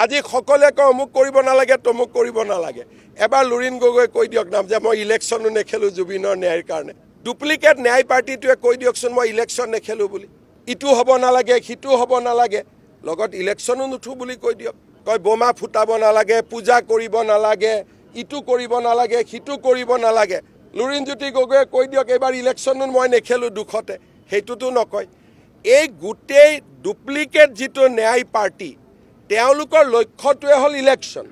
আজি সকলে কয় অমুক কৰিব নালাগে তমুক কৰিব নালাগে এবাৰ লুৰিণ গগৈ কৈ দিয়ক নাম যে মই ইলেকশ্যনো নেখেলো জুবিনৰ ন্যায়ৰ কাৰণে ডুপ্লিকেট ন্যায় পাৰ্টিটোৱে কৈ দিয়কচোন মই ইলেকশ্যন নেখেলো বুলি ইটো হ'ব নালাগে সিটো হ'ব নালাগে লগত ইলেকশ্যনো নুঠো বুলি কৈ দিয়ক কয় বোমা ফুটাব নালাগে পূজা কৰিব নালাগে ইটো কৰিব নালাগে সিটো কৰিব নালাগে লুৰিণজ্যোতি গগৈয়ে কৈ দিয়ক এবাৰ ইলেকশ্যনো মই নেখেলো দুখতে সেইটোতো নকয় এই গোটেই ডুপ্লিকেট যিটো ন্যায় পাৰ্টি তেওঁলোকৰ লক্ষ্যটোৱে হ'ল ইলেকশ্যন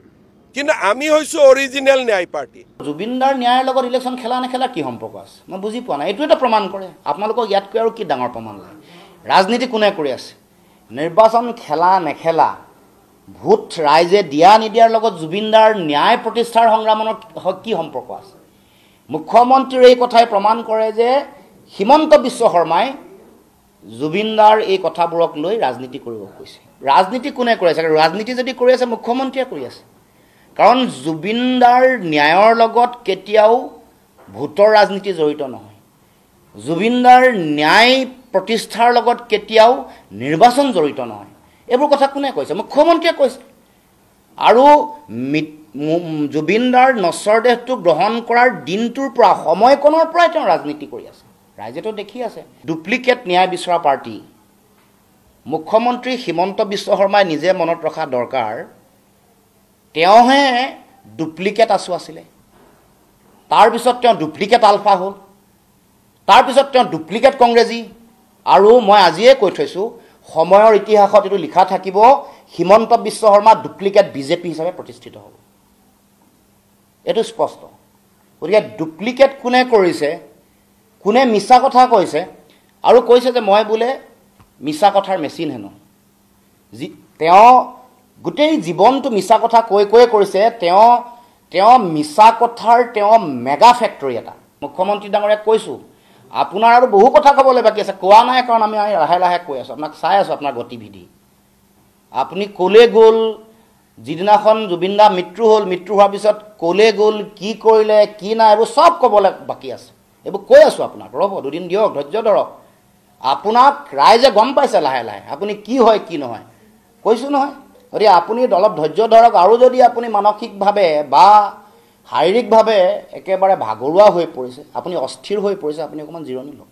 কিন্তু আমি হৈছো অৰিজিনেল ন্যায় পাৰ্টি জুবিনদাৰ ন্যায়ৰ লগত ইলেকশ্যন খেলা নেখেলা কি সম্পৰ্ক আছে মই বুজি পোৱা নাই এইটো এটা প্ৰমাণ কৰে আপোনালোকক ইয়াতকৈ আৰু কি ডাঙৰ প্ৰমাণ লাগে ৰাজনীতি কোনে কৰি আছে নিৰ্বাচন খেলা নেখেলা ভোট ৰাইজে দিয়া নিদিয়াৰ লগত জুবিনদাৰ ন্যায় প্ৰতিষ্ঠাৰ সংগ্ৰামৰ কি সম্পৰ্ক আছে মুখ্যমন্ত্ৰীৰ এই কথাই প্ৰমাণ কৰে যে হিমন্ত বিশ্ব শৰ্মাই জুবিনদাৰ এই কথাবোৰক লৈ ৰাজনীতি কৰিব কৈছে ৰাজনীতি কোনে কৰি আছে ৰাজনীতি যদি কৰি আছে মুখ্যমন্ত্ৰীয়ে কৰি আছে কাৰণ জুবিনদাৰ ন্যায়ৰ লগত কেতিয়াও ভোটৰ ৰাজনীতি জড়িত নহয় জুবিনদাৰ ন্যায় প্ৰতিষ্ঠাৰ লগত কেতিয়াও নিৰ্বাচন জড়িত নহয় এইবোৰ কথা কোনে কৈছে মুখ্যমন্ত্ৰীয়ে কৈছে আৰু জুবিনদাৰ নশ্বৰ দেহটো গ্ৰহণ কৰাৰ দিনটোৰ পৰা সময়কণৰ পৰাই তেওঁ ৰাজনীতি কৰি আছে ৰাইজেতো দেখি আছে ডুপ্লিকেট ন্যায় বিচৰা পাৰ্টি মুখ্যমন্ত্ৰী হিমন্ত বিশ্ব শৰ্মাই নিজে মনত ৰখা দৰকাৰ তেওঁহে ডুপ্লিকেট আছু আছিলে তাৰপিছত তেওঁ ডুপ্লিকেট আলফা হ'ল তাৰপিছত তেওঁ ডুপ্লিকেট কংগ্ৰেছী আৰু মই আজিয়ে কৈ থৈছোঁ সময়ৰ ইতিহাসত এইটো লিখা থাকিব হিমন্ত বিশ্ব শৰ্মা ডুপ্লিকেট বিজেপি হিচাপে প্ৰতিষ্ঠিত হ'ব এইটো স্পষ্ট গতিকে ডুপ্লিকেট কোনে কৰিছে কোনে মিছা কথা কৈছে আৰু কৈছে যে মই বোলে মিছা কথাৰ মেচিন হেনো তেওঁ গোটেই জীৱনটো মিছা কথা কৈ কৰিছে তেওঁ মিছা কথাৰ তেওঁ মেগা ফেক্টৰী এটা মুখ্যমন্ত্ৰী ডাঙৰীয়াক কৈছোঁ আপোনাৰ আৰু বহু কথা ক'বলৈ বাকী আছে কোৱা নাই কাৰণ আমি লাহে লাহে কৈ আছোঁ আপোনাক চাই আছোঁ আপোনাৰ গতিবিধি আপুনি ক'লে গ'ল যিদিনাখন জুবিনদা মৃত্যু হ'ল মৃত্যু হোৱাৰ পিছত ক'লে গ'ল কি কৰিলে কি নাই এইবোৰ চব ক'বলৈ বাকী আছে এইবোৰ কৈ আছোঁ আপোনাক ৰ'ব দুদিন দিয়ক ধৈৰ্য ধৰক আপোনাক ৰাইজে গম পাইছে লাহে লাহে আপুনি কি হয় কি নহয় কৈছোঁ নহয় গতিকে আপুনি অলপ ধৈৰ্য ধৰক আৰু যদি আপুনি মানসিকভাৱে বা শাৰীৰিকভাৱে একেবাৰে ভাগৰুৱা হৈ পৰিছে আপুনি অস্থিৰ হৈ পৰিছে আপুনি অকণমান জিৰণি লওক